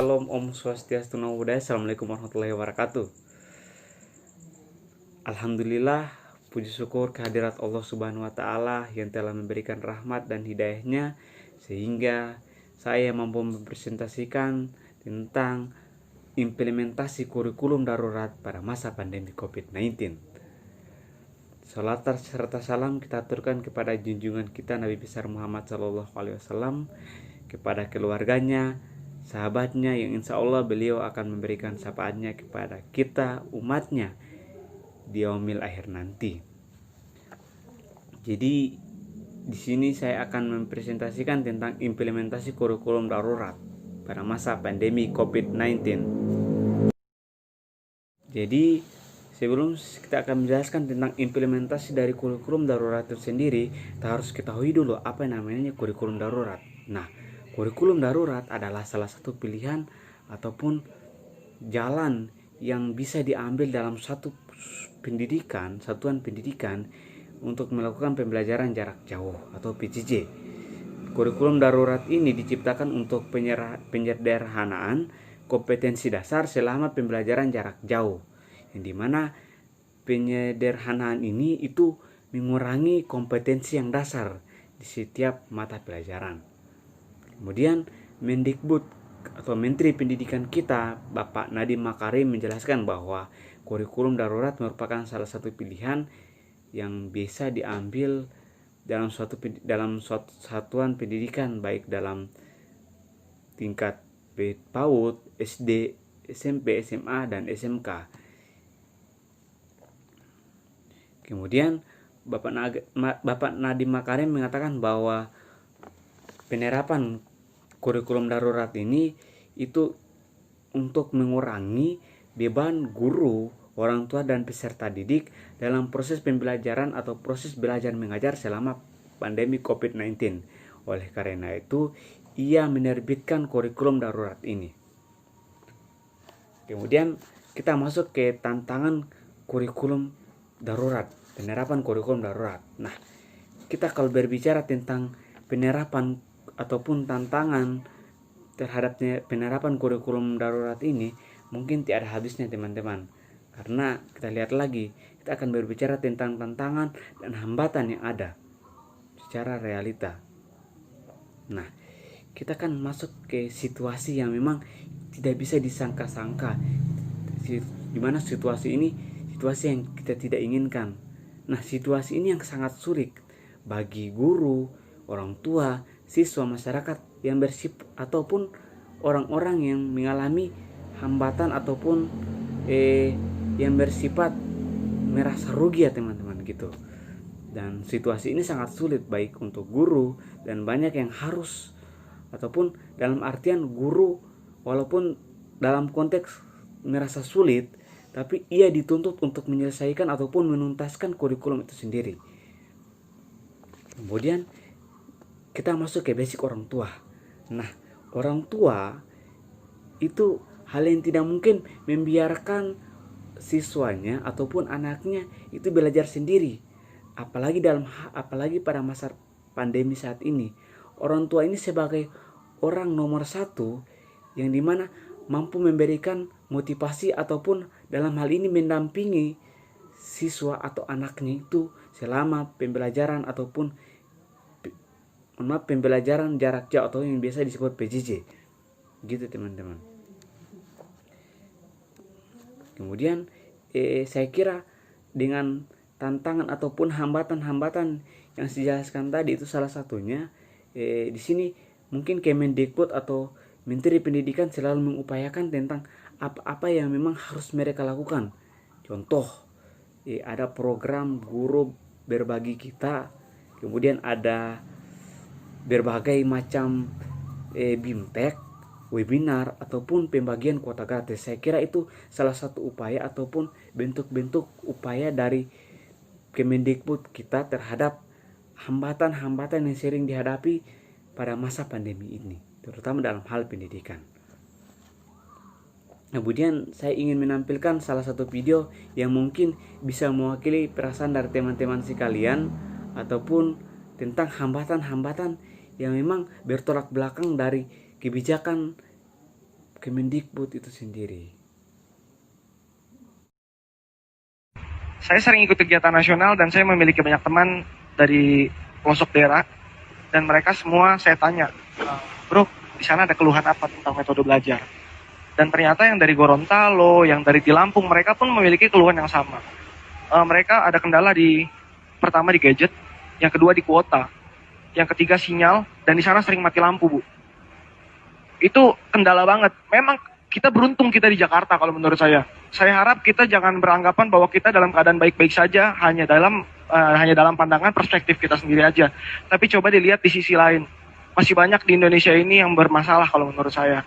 Salam Om Swastiastu Namo Buddhaya. Assalamualaikum warahmatullahi wabarakatuh. Alhamdulillah, puji syukur kehadirat Allah Subhanahu wa Ta'ala yang telah memberikan rahmat dan hidayahnya sehingga saya mampu mempresentasikan tentang implementasi kurikulum darurat pada masa pandemi COVID-19. Salat serta salam kita aturkan kepada junjungan kita Nabi besar Muhammad SAW, kepada keluarganya, sahabatnya yang insya Allah beliau akan memberikan syafaatnya kepada kita umatnya di yaumil akhir nanti. Jadi di sini saya akan mempresentasikan tentang implementasi kurikulum darurat pada masa pandemi COVID-19. Jadi sebelum kita akan menjelaskan tentang implementasi dari kurikulum darurat itu sendiri, kita harus ketahui dulu apa namanya kurikulum darurat. Nah, kurikulum darurat adalah salah satu pilihan ataupun jalan yang bisa diambil dalam satu pendidikan, satuan pendidikan untuk melakukan pembelajaran jarak jauh atau PJJ. Kurikulum darurat ini diciptakan untuk penyederhanaan kompetensi dasar selama pembelajaran jarak jauh, yang dimana penyederhanaan ini itu mengurangi kompetensi yang dasar di setiap mata pelajaran. Kemudian Mendikbud atau Menteri Pendidikan kita, Bapak Nadiem Makarim, menjelaskan bahwa kurikulum darurat merupakan salah satu pilihan yang bisa diambil dalam suatu satuan pendidikan, baik dalam tingkat PAUD, SD, SMP, SMA, dan SMK. Kemudian Bapak Nadiem Makarim mengatakan bahwa penerapan kurikulum darurat ini itu untuk mengurangi beban guru, orang tua, dan peserta didik dalam proses pembelajaran atau proses belajar mengajar selama pandemi COVID-19. Oleh karena itu, ia menerbitkan kurikulum darurat ini. Kemudian kita masuk ke tantangan kurikulum darurat, penerapan kurikulum darurat. Nah, kita kalau berbicara tentang penerapan ataupun tantangan terhadap penerapan kurikulum darurat ini, mungkin tidak ada habisnya teman-teman. Karena kita lihat lagi, kita akan berbicara tentang tantangan dan hambatan yang ada secara realita. Nah, kita akan masuk ke situasi yang memang tidak bisa disangka-sangka, di mana situasi ini situasi yang kita tidak inginkan. Nah, situasi ini yang sangat sulit bagi guru, orang tua, siswa, masyarakat yang bersifat ataupun orang-orang yang mengalami hambatan ataupun yang bersifat merasa rugi ya teman-teman gitu. Dan situasi ini sangat sulit baik untuk guru, dan banyak yang harus ataupun dalam artian guru walaupun dalam konteks merasa sulit, tapi ia dituntut untuk menyelesaikan ataupun menuntaskan kurikulum itu sendiri. Kemudian kita masuk ke basic orang tua. Nah, orang tua itu hal yang tidak mungkin membiarkan siswanya ataupun anaknya itu belajar sendiri. Apalagi pada masa pandemi saat ini. Orang tua ini sebagai orang nomor satu yang dimana mampu memberikan motivasi ataupun dalam hal ini mendampingi siswa atau anaknya itu selama pembelajaran ataupun pembelajaran jarak jauh atau yang biasa disebut PJJ gitu teman-teman. Kemudian saya kira dengan tantangan ataupun hambatan-hambatan yang saya jelaskan tadi itu salah satunya di sini mungkin Kemendikbud atau Menteri Pendidikan selalu mengupayakan tentang apa-apa yang memang harus mereka lakukan. Contoh, ada program guru berbagi kita, kemudian ada berbagai macam BIMTEK, webinar, ataupun pembagian kuota gratis. Saya kira itu salah satu upaya ataupun bentuk-bentuk upaya dari Kemendikbud kita terhadap hambatan-hambatan yang sering dihadapi pada masa pandemi ini, terutama dalam hal pendidikan. Kemudian saya ingin menampilkan salah satu video yang mungkin bisa mewakili perasaan dari teman-teman sekalian ataupun tentang hambatan-hambatan yang memang bertolak belakang dari kebijakan Kemendikbud itu sendiri. Saya sering ikut kegiatan nasional dan saya memiliki banyak teman dari pelosok daerah, dan mereka semua saya tanya, bro, di sana ada keluhan apa tentang metode belajar? Dan ternyata yang dari Gorontalo, yang dari Lampung, mereka pun memiliki keluhan yang sama. Mereka ada kendala pertama di gadget, yang kedua di kuota, yang ketiga sinyal, dan di sana sering mati lampu, Bu. Itu kendala banget. Memang kita beruntung kita di Jakarta kalau menurut saya. Saya harap kita jangan beranggapan bahwa kita dalam keadaan baik-baik saja hanya dalam pandangan perspektif kita sendiri aja. Tapi coba dilihat di sisi lain. Masih banyak di Indonesia ini yang bermasalah kalau menurut saya.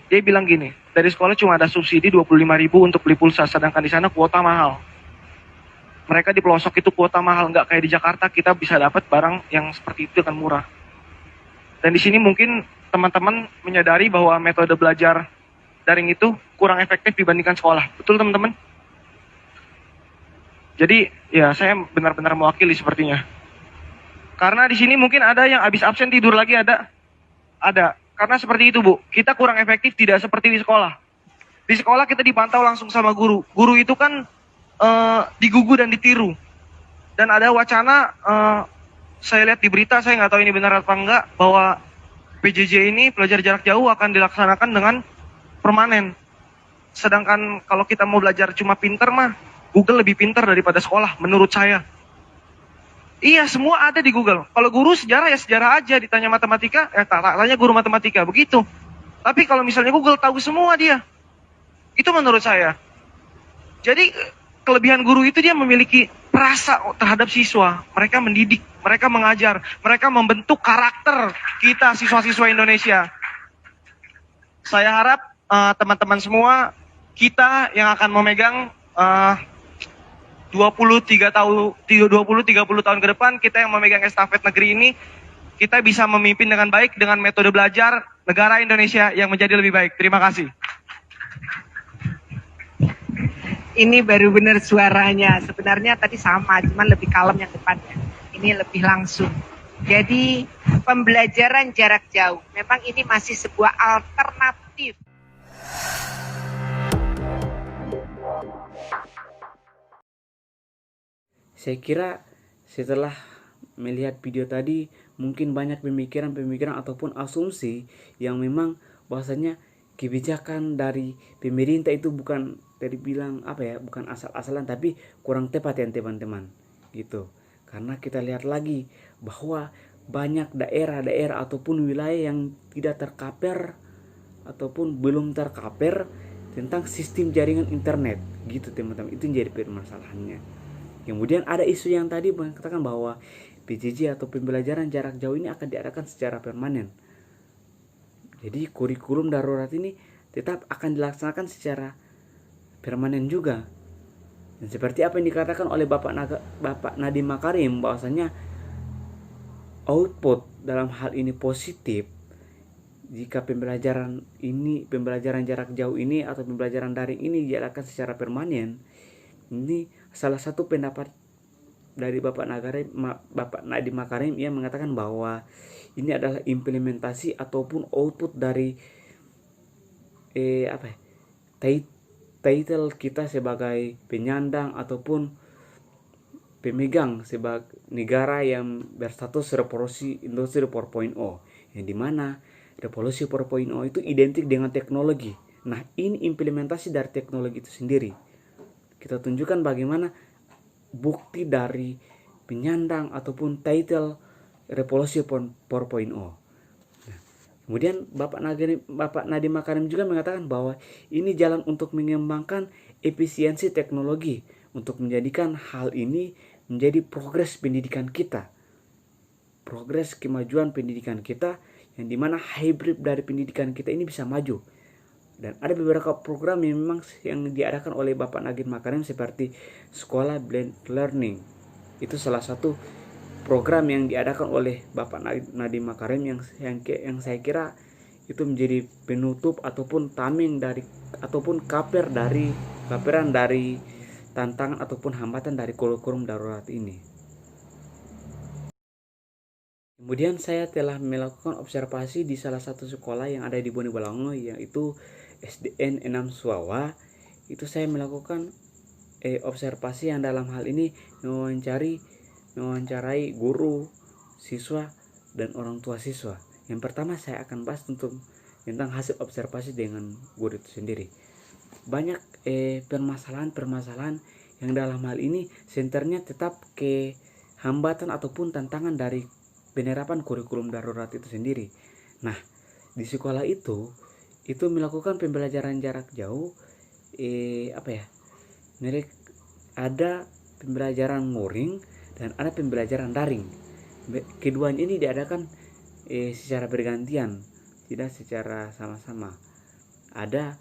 Dia bilang gini, dari sekolah cuma ada subsidi 25.000 untuk beli pulsa, sedangkan di sana kuota mahal. Mereka di pelosok itu kuota mahal, nggak kayak di Jakarta kita bisa dapat barang yang seperti itu kan murah. Dan di sini mungkin teman-teman menyadari bahwa metode belajar daring itu kurang efektif dibandingkan sekolah. Betul teman-teman? Jadi ya saya benar-benar mewakili sepertinya. Karena di sini mungkin ada yang habis absen tidur lagi ada. Ada. Karena seperti itu, Bu. Kita kurang efektif tidak seperti di sekolah. Di sekolah kita dipantau langsung sama guru. Guru itu kan digugu dan ditiru. Dan ada wacana, saya lihat di berita, saya nggak tahu ini benar atau enggak, bahwa PJJ ini, pelajar jarak jauh, akan dilaksanakan dengan permanen. Sedangkan kalau kita mau belajar cuma pinter mah, Google lebih pinter daripada sekolah, menurut saya. Iya, semua ada di Google. Kalau guru sejarah ya sejarah aja, ditanya matematika, ya tanya guru matematika, begitu. Tapi kalau misalnya Google tahu semua dia. Itu menurut saya. Jadi kelebihan guru itu dia memiliki rasa terhadap siswa. Mereka mendidik, mereka mengajar, mereka membentuk karakter kita siswa-siswa Indonesia. Saya harap teman-teman semua, kita yang akan memegang 20-30 tahun ke depan, kita yang memegang estafet negeri ini, kita bisa memimpin dengan baik dengan metode belajar negara Indonesia yang menjadi lebih baik. Terima kasih. Ini baru benar suaranya. Sebenarnya tadi sama, cuman lebih kalem yang depannya. Ini lebih langsung. Jadi pembelajaran jarak jauh, memang ini masih sebuah alternatif. Saya kira setelah melihat video tadi, mungkin banyak pemikiran-pemikiran ataupun asumsi yang memang bahwasanya kebijakan dari pemerintah itu bukan tadi bilang bukan asal-asalan, tapi kurang tepat ya teman-teman gitu. Karena kita lihat lagi bahwa banyak daerah-daerah ataupun wilayah yang tidak tercover ataupun belum tercover tentang sistem jaringan internet gitu teman-teman. Itu jadi permasalahannya. Kemudian ada isu yang tadi mengatakan bahwa PJJ atau pembelajaran jarak jauh ini akan diadakan secara permanen. Jadi kurikulum darurat ini tetap akan dilaksanakan secara permanen juga. Dan seperti apa yang dikatakan oleh Bapak Nadiem Makarim, bahwasanya output dalam hal ini positif jika pembelajaran jarak jauh ini atau pembelajaran daring ini diadakan secara permanen. Ini salah satu pendapat dari Bapak Nadiem Makarim. Ia mengatakan bahwa ini adalah implementasi ataupun output dari title kita sebagai penyandang ataupun pemegang sebagai negara yang berstatus revolusi industri 4.0, yang dimana revolusi 4.0 itu identik dengan teknologi. Nah, ini implementasi dari teknologi itu sendiri. Kita tunjukkan bagaimana bukti dari penyandang ataupun title revolusi 4.0. Nah, kemudian Bapak Nadiem Makarim juga mengatakan bahwa ini jalan untuk mengembangkan efisiensi teknologi untuk menjadikan hal ini menjadi progres pendidikan kita, progres kemajuan pendidikan kita, yang dimana hybrid dari pendidikan kita ini bisa maju. Dan ada beberapa program yang memang yang diadakan oleh Bapak Nadiem Makarim seperti Sekolah Blended Learning. Itu salah satu program yang diadakan oleh Bapak Nadiem Makarim yang saya kira itu menjadi penutup ataupun tameng dari ataupun kaperan dari tantangan ataupun hambatan dari kurikulum darurat ini. Kemudian saya telah melakukan observasi di salah satu sekolah yang ada di Bone Bolango, yaitu SDN 6 Suawa. Itu saya melakukan observasi yang dalam hal ini mewawancarai guru, siswa, dan orang tua siswa. Yang pertama saya akan bahas tentang hasil observasi dengan guru itu sendiri. Banyak permasalahan-permasalahan yang dalam hal ini senternya tetap ke hambatan ataupun tantangan dari penerapan kurikulum darurat itu sendiri. Nah, di sekolah itu melakukan pembelajaran jarak jauh. Mereka ada pembelajaran luring dan ada pembelajaran daring. Keduanya ini diadakan secara bergantian, tidak secara sama-sama. Ada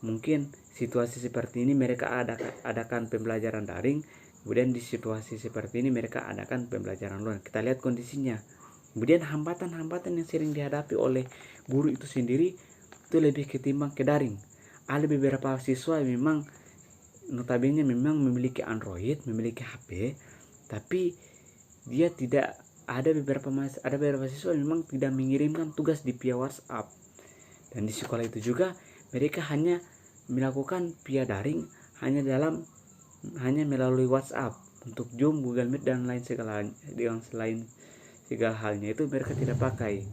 mungkin situasi seperti ini mereka adakan pembelajaran daring, kemudian di situasi seperti ini mereka adakan pembelajaran luring. Kita lihat kondisinya. Kemudian hambatan-hambatan yang sering dihadapi oleh guru itu sendiri itu lebih ketimbang ke daring. Ada beberapa siswa yang memang notabene memang memiliki Android, memiliki HP, tapi dia tidak ada beberapa siswa yang memang tidak mengirimkan tugas di via WhatsApp. Dan di sekolah itu juga mereka hanya melakukan via daring hanya melalui WhatsApp. Untuk Zoom, Google Meet dan segala halnya itu mereka tidak pakai.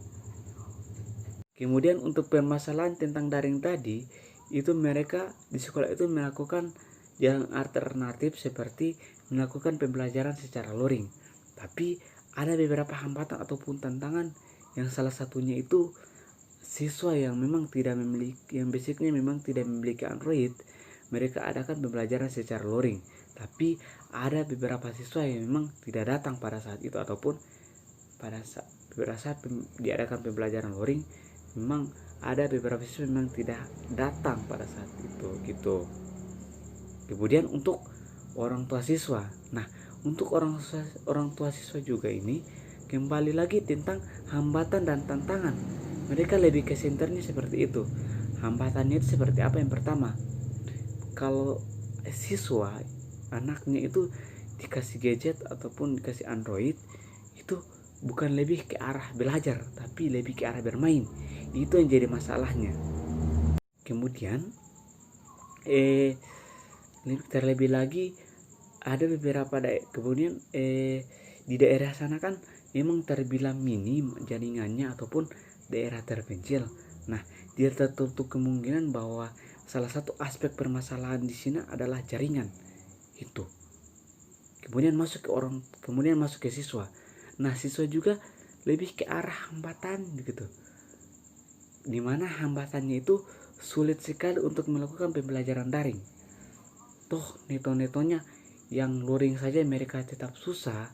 Kemudian untuk permasalahan tentang daring tadi, itu mereka di sekolah itu melakukan jalan alternatif seperti melakukan pembelajaran secara luring. Tapi ada beberapa hambatan ataupun tantangan, yang salah satunya itu siswa yang memang tidak memiliki, yang basicnya memang tidak memiliki Android, mereka adakan pembelajaran secara luring. Tapi ada beberapa siswa yang memang tidak datang pada saat itu, ataupun pada saat diadakan pembelajaran luring memang ada beberapa siswa memang tidak datang pada saat itu gitu. Kemudian untuk orang tua siswa, nah untuk orang tua siswa juga ini kembali lagi tentang hambatan dan tantangan. Mereka lebih ke senternya seperti itu. Hambatannya itu seperti apa? Yang pertama, kalau siswa anaknya itu dikasih gadget ataupun dikasih Android, itu bukan lebih ke arah belajar, tapi lebih ke arah bermain. Itu yang jadi masalahnya. Kemudian terlebih lagi ada beberapa di daerah sana kan memang terbilang minim jaringannya ataupun daerah terpencil. Nah, dia tertutup kemungkinan bahwa salah satu aspek permasalahan di sini adalah jaringan itu. Kemudian masuk ke siswa. Nah, siswa juga lebih ke arah hambatan gitu. Dimana hambatannya itu sulit sekali untuk melakukan pembelajaran daring. Toh neto-netonya yang luring saja mereka tetap susah,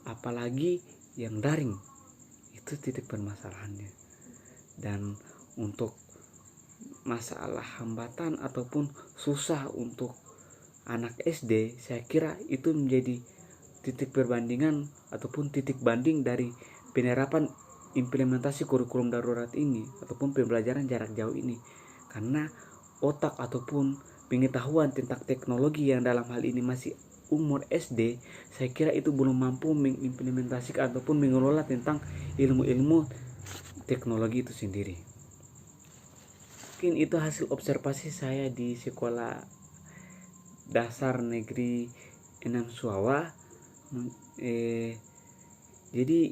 apalagi yang daring. Itu titik permasalahannya. Dan untuk masalah hambatan ataupun susah untuk anak SD, saya kira itu menjadi titik perbandingan ataupun titik banding dari penerapan implementasi kurikulum darurat ini ataupun pembelajaran jarak jauh ini. Karena otak ataupun pengetahuan tentang teknologi yang dalam hal ini masih umur SD, saya kira itu belum mampu mengimplementasikan ataupun mengelola tentang ilmu-ilmu teknologi itu sendiri. Mungkin itu hasil observasi saya di sekolah dasar negeri 6 Suawa. Jadi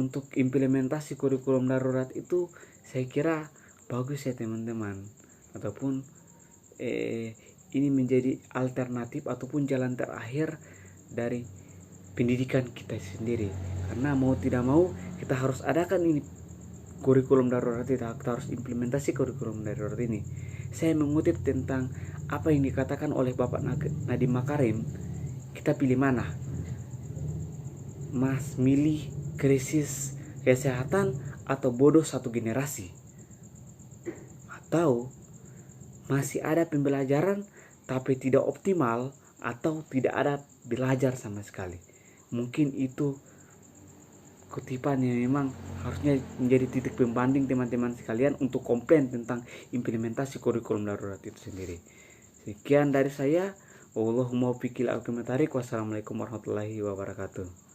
untuk implementasi kurikulum darurat itu saya kira bagus ya teman-teman, ataupun ini menjadi alternatif ataupun jalan terakhir dari pendidikan kita sendiri. Karena mau tidak mau kita harus adakan ini kurikulum darurat, kita harus implementasi kurikulum darurat ini. Saya mengutip tentang apa yang dikatakan oleh Bapak Nadiem Makarim. Kita pilih mana? Mas milih krisis kesehatan atau bodoh satu generasi? Atau masih ada pembelajaran tapi tidak optimal, atau tidak ada belajar sama sekali? Mungkin itu kutipan yang memang harusnya menjadi titik pembanding teman-teman sekalian untuk komplain tentang implementasi kurikulum darurat itu sendiri. Sekian dari saya. Wassalamualaikum warahmatullahi wabarakatuh.